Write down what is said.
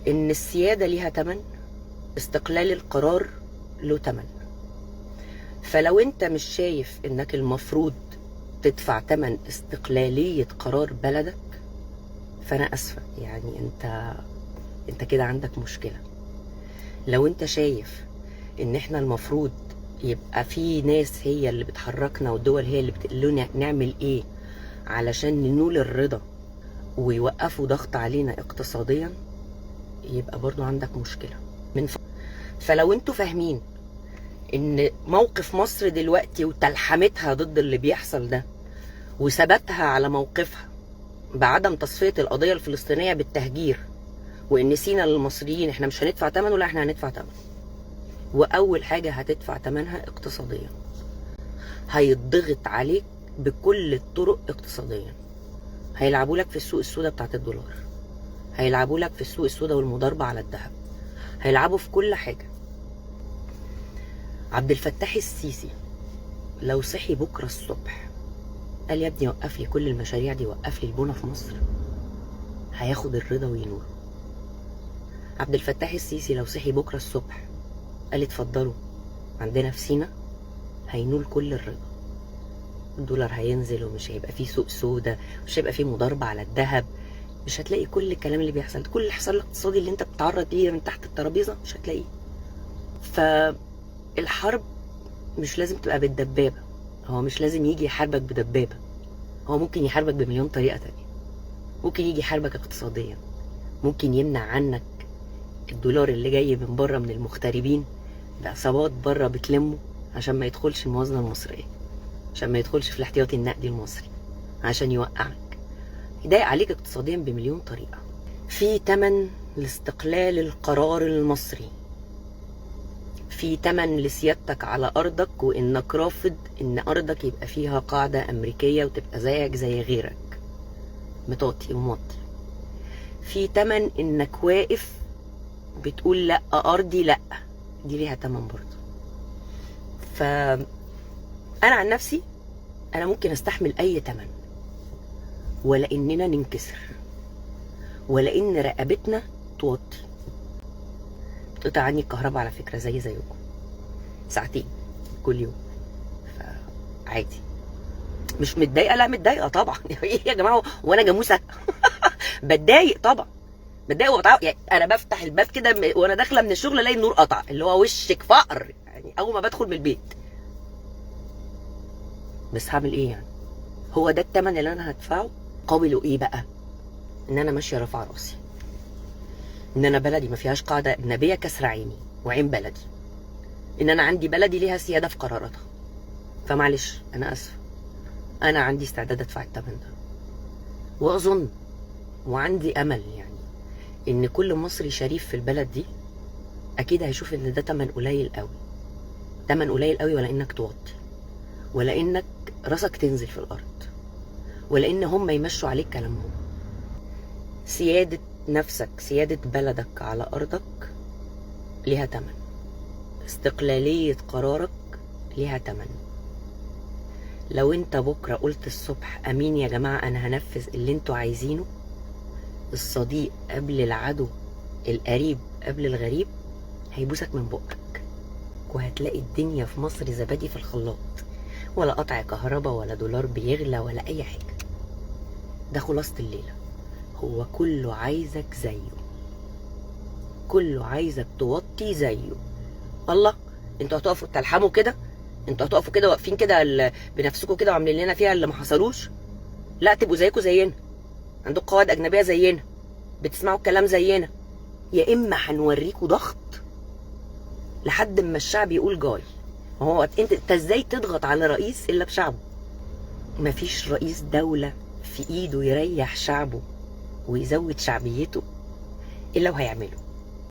ان السيادة ليها تمن، استقلال القرار له تمن. فلو انت مش شايف انك المفروض تدفع تمن استقلالية قرار بلدك، فانا اسفة يعني انت كده عندك مشكلة. لو انت شايف ان احنا المفروض يبقى في ناس هي اللي بتحركنا والدول هي اللي بتقولنا نعمل ايه علشان ننول الرضا ويوقفوا ضغط علينا اقتصاديا، يبقى برضو عندك مشكلة. فلو انتوا فاهمين ان موقف مصر دلوقتي وتلحمتها ضد اللي بيحصل ده وثباتها على موقفها بعدم تصفية القضية الفلسطينية بالتهجير، وان سينا للمصريين احنا مش هندفع ثمنه، لا احنا هندفع ثمنه. واول حاجة هتدفع ثمنها اقتصاديا، هيتضغط عليك بكل الطرق اقتصاديا. هيلعبوا لك في السوق السوداء بتاعت الدولار، هيلعبوا لك في السوق السوداء والمضاربة على الذهب، هيلعبوا في كل حاجة. عبد الفتاح السيسي لو صحي بكرة الصبح قال يا ابني وقف لي كل المشاريع دي، وقف لي البنى في مصر، هياخد الرضا وينور. عبد الفتاح السيسي لو صحي بكرة الصبح قال اتفضلوا عندنا في سينا، هينول كل الرضا. الدولار هينزل ومش هيبقى فيه سوق سودا، مش هيبقى فيه مضاربة على الذهب، مش هتلاقي كل الكلام اللي بيحصل، كل الحصار الاقتصادي اللي انت بتتعرض ليه من تحت الترابيزة مش هتلاقيه. فالحرب مش لازم تبقى بالدبابة، هو مش لازم يجي يحاربك بدبابة، هو ممكن يحاربك بمليون طريقة تانية. ممكن يجي يحاربك اقتصاديا، ممكن يمنع عنك الدولار اللي جاي من بره من المغتربين بعصابات بره بتلمه عشان ما يدخلش الموازنة المصرية، عشان ما يدخلش في الاحتياطي النقدي المصري، عشان يوقعك، يضايق عليك اقتصاديا بمليون طريقة. في تمن لاستقلال القرار المصري، في تمن لسيادتك على أرضك وإنك رافض إن أرضك يبقى فيها قاعدة أمريكية وتبقى زيك زي غيرك مطاطي ومطي. في تمن إنك واقف بتقول لأ أرضي لأ، دي ليها تمن برضه. فأنا عن نفسي أنا ممكن أستحمل أي تمن، ولا إننا ننكسر، ولا إن رقبتنا توطي. بتقطع عني الكهرباء على فكرة زيكم ساعتين كل يوم، فعادي. مش متضايقة؟ لا متضايقة طبعا. ايه يا جماعة وانا جاموسة؟ بتضايق طبعا، بتضايق يعني انا بفتح الباب كده وانا داخلة من الشغل الاقي النور قطع، اللي هو وشك فقر يعني اول ما بدخل من البيت. بس هعمل ايه يعني؟ هو ده الثمن اللي انا هدفعه؟ قابله ايه بقى؟ ان انا ماشية رافعة راسي، ان انا بلدي ما فيهاش قاعدة اجنبية كسر عيني وعين بلدي، ان انا عندي بلدي ليها سيادة في قراراتها. فمعلش انا اسفة، انا عندي استعداد ادفع الثمن ده، واظن وعندي امل يعني ان كل مصري شريف في البلد دي اكيد هيشوف ان ده ثمن قليل قوي، ثمن قليل قوي، ولا انك توطي، ولا انك راسك تنزل في الارض، ولا ان هم يمشوا عليك كلامهم. سيادة نفسك، سيادة بلدك على ارضك ليها ثمن، استقلالية قرارك ليها ثمن. لو انت بكرة قلت الصبح امين يا جماعة انا هنفذ اللي انتوا عايزينه، الصديق قبل العدو، القريب قبل الغريب، هيبوسك من بقك، وهتلاقي الدنيا في مصر زبادي في الخلاط، ولا قطع كهرباء ولا دولار بيغلى ولا اي حاجة. ده خلاصة الليلة، هو كله عايزك زيه، كله عايزك توطي زيه. الله، انتوا هتقفوا تلحموا كده؟ انتوا هتقفوا كده واقفين كده بنفسكم كده وعاملين لنا فيها اللي ما حصلوش؟ لا، تبقوا زيكم زينا، عندكم قواعد اجنبيه زينا، بتسمعوا الكلام زينا، يا اما هنوريكوا ضغط لحد ما الشعب يقول جاي. هو انت ازاي تضغط على رئيس الا بشعبه؟ مفيش رئيس دوله في ايده يريح شعبه ويزود شعبيته الا وهيعمله.